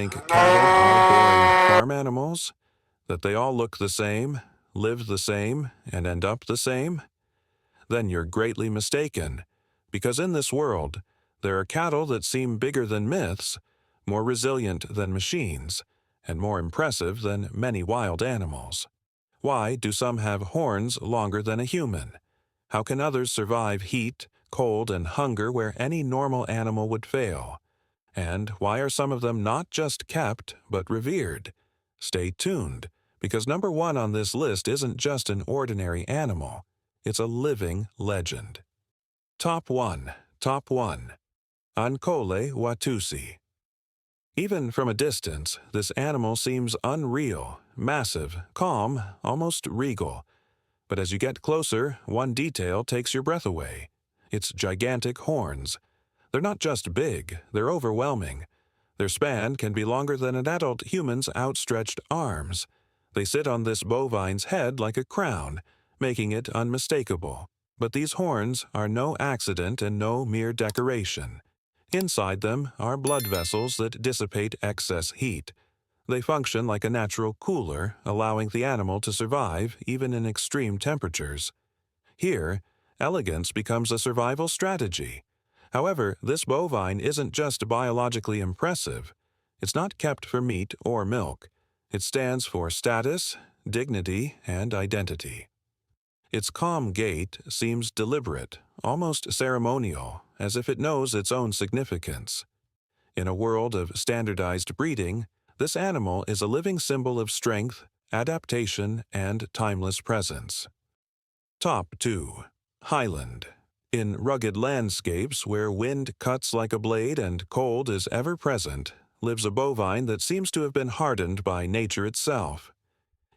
think cattle are boring farm animals? That they all look the same, live the same, and end up the same? Then you're greatly mistaken, because in this world, there are cattle that seem bigger than myths, more resilient than machines, and more impressive than many wild animals. Why do some have horns longer than a human? How can others survive heat, cold, and hunger where any normal animal would fail? And why are some of them not just kept, but revered? Stay tuned, because number one on this list isn't just an ordinary animal. It's a living legend. Top 1. Top 1. Ankole Watusi. Even from a distance, this animal seems unreal, massive, calm, almost regal. But as you get closer, one detail takes your breath away. Its gigantic horns. They're not just big, they're overwhelming. Their span can be longer than an adult human's outstretched arms. They sit on this bovine's head like a crown, making it unmistakable. But these horns are no accident and no mere decoration. Inside them are blood vessels that dissipate excess heat. They function like a natural cooler, allowing the animal to survive even in extreme temperatures. Here, elegance becomes a survival strategy. However, this bovine isn't just biologically impressive. It's not kept for meat or milk. It stands for status, dignity, and identity. Its calm gait seems deliberate, almost ceremonial, as if it knows its own significance. In a world of standardized breeding, this animal is a living symbol of strength, adaptation, and timeless presence. Top 2. Highland. In rugged landscapes where wind cuts like a blade and cold is ever present, lives a bovine that seems to have been hardened by nature itself.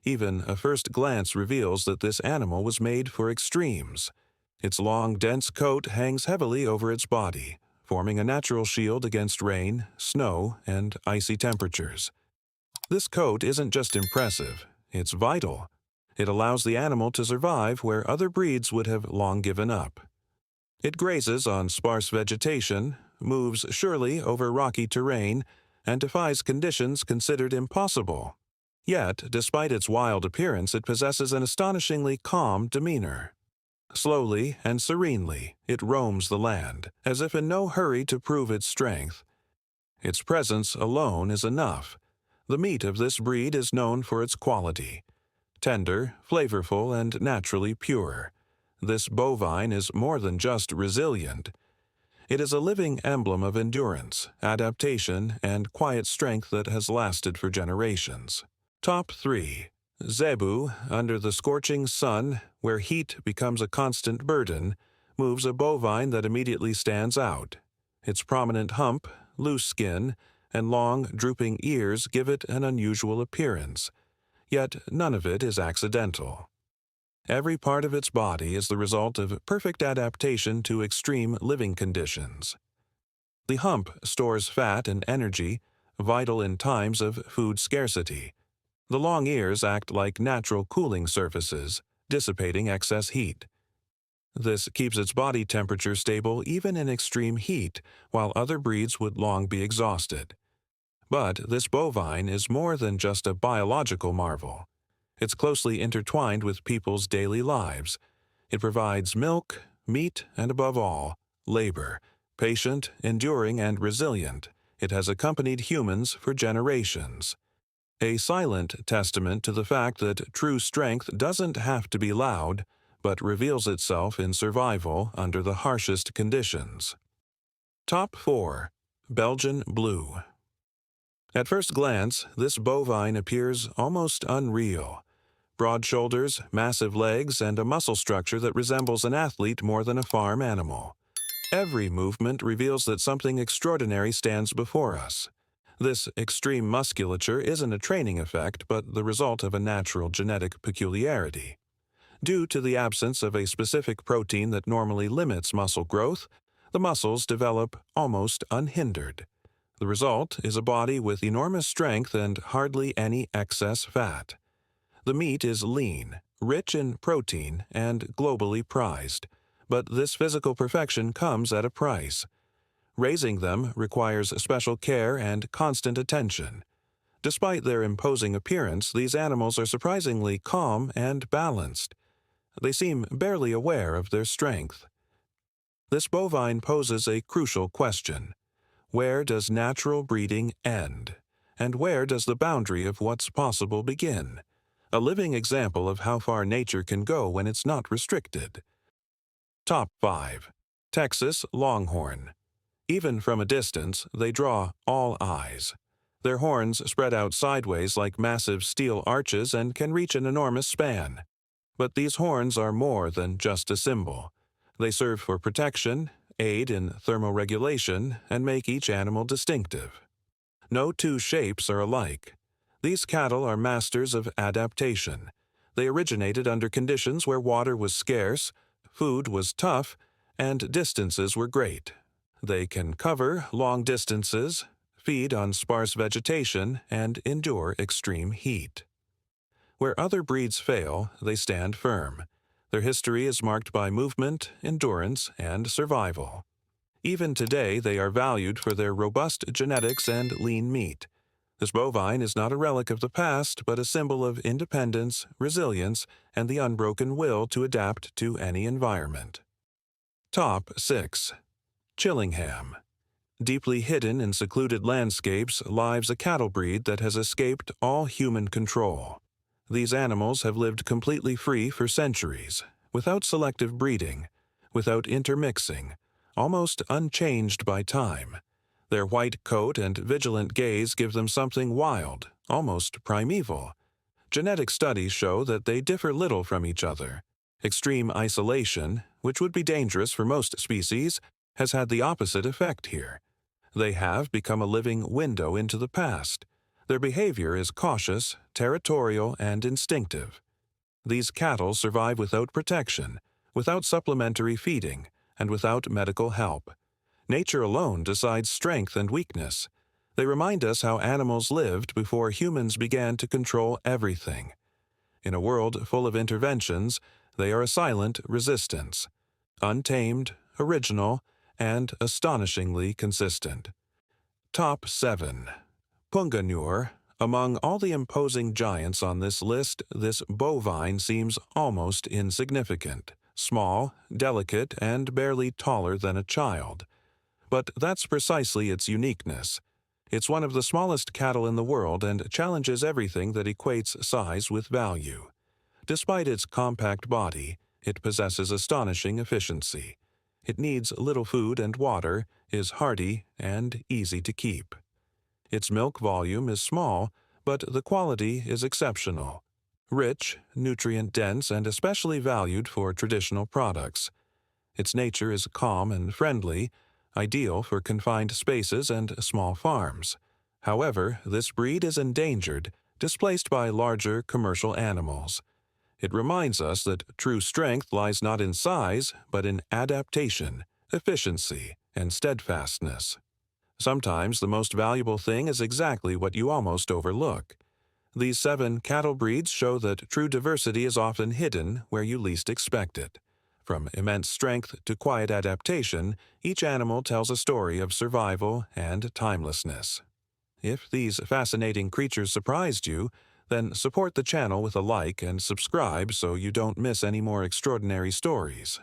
Even a first glance reveals that this animal was made for extremes. Its long, dense coat hangs heavily over its body, forming a natural shield against rain, snow, and icy temperatures. This coat isn't just impressive, it's vital. It allows the animal to survive where other breeds would have long given up. It grazes on sparse vegetation, moves surely over rocky terrain, and defies conditions considered impossible. Yet, despite its wild appearance, it possesses an astonishingly calm demeanor. Slowly and serenely, it roams the land, as if in no hurry to prove its strength. Its presence alone is enough. The meat of this breed is known for its quality. Tender, flavorful, and naturally pure. This bovine is more than just resilient. It is a living emblem of endurance, adaptation, and quiet strength that has lasted for generations. Top 3. Zebu, under the scorching sun, where heat becomes a constant burden, moves a bovine that immediately stands out. Its prominent hump, loose skin, and long, drooping ears give it an unusual appearance. Yet none of it is accidental. Every part of its body is the result of perfect adaptation to extreme living conditions. The hump stores fat and energy, vital in times of food scarcity. The long ears act like natural cooling surfaces, dissipating excess heat. This keeps its body temperature stable even in extreme heat, while other breeds would long be exhausted. But this bovine is more than just a biological marvel. It's closely intertwined with people's daily lives. It provides milk, meat, and above all, labor. Patient, enduring, and resilient, it has accompanied humans for generations. A silent testament to the fact that true strength doesn't have to be loud, but reveals itself in survival under the harshest conditions. Top 4. Belgian Blue. At first glance, this bovine appears almost unreal. Broad shoulders, massive legs, and a muscle structure that resembles an athlete more than a farm animal. Every movement reveals that something extraordinary stands before us. This extreme musculature isn't a training effect, but the result of a natural genetic peculiarity. Due to the absence of a specific protein that normally limits muscle growth, the muscles develop almost unhindered. The result is a body with enormous strength and hardly any excess fat. The meat is lean, rich in protein, and globally prized. But this physical perfection comes at a price. Raising them requires special care and constant attention. Despite their imposing appearance, these animals are surprisingly calm and balanced. They seem barely aware of their strength. This bovine poses a crucial question. Where does natural breeding end? And where does the boundary of what's possible begin? A living example of how far nature can go when it's not restricted. Top 5. Texas Longhorn. Even from a distance, they draw all eyes. Their horns spread out sideways like massive steel arches and can reach an enormous span. But these horns are more than just a symbol. They serve for protection, aid in thermoregulation, and make each animal distinctive. No two shapes are alike. These cattle are masters of adaptation. They originated under conditions where water was scarce, food was tough, and distances were great. They can cover long distances, feed on sparse vegetation, and endure extreme heat. Where other breeds fail, they stand firm. Their history is marked by movement, endurance, and survival. Even today, they are valued for their robust genetics and lean meat. This bovine is not a relic of the past, but a symbol of independence, resilience, and the unbroken will to adapt to any environment. Top 6. Chillingham. Deeply hidden in secluded landscapes lives a cattle breed that has escaped all human control. These animals have lived completely free for centuries, without selective breeding, without intermixing, almost unchanged by time. Their white coat and vigilant gaze give them something wild, almost primeval. Genetic studies show that they differ little from each other. Extreme isolation, which would be dangerous for most species, has had the opposite effect here. They have become a living window into the past. Their behavior is cautious, territorial, and instinctive. These cattle survive without protection, without supplementary feeding, and without medical help. Nature alone decides strength and weakness. They remind us how animals lived before humans began to control everything. In a world full of interventions, they are a silent resistance. Untamed, original, and astonishingly consistent. Top 7. Punganur. Among all the imposing giants on this list, this bovine seems almost insignificant, small, delicate, and barely taller than a child. But that's precisely its uniqueness. It's one of the smallest cattle in the world and challenges everything that equates size with value. Despite its compact body, it possesses astonishing efficiency. It needs little food and water, is hardy, and easy to keep. Its milk volume is small, but the quality is exceptional. Rich, nutrient-dense, and especially valued for traditional products. Its nature is calm and friendly, ideal for confined spaces and small farms. However, this breed is endangered, displaced by larger commercial animals. It reminds us that true strength lies not in size, but in adaptation, efficiency, and steadfastness. Sometimes the most valuable thing is exactly what you almost overlook. These 7 cattle breeds show that true diversity is often hidden where you least expect it. From immense strength to quiet adaptation, each animal tells a story of survival and timelessness. If these fascinating creatures surprised you, then support the channel with a like and subscribe so you don't miss any more extraordinary stories.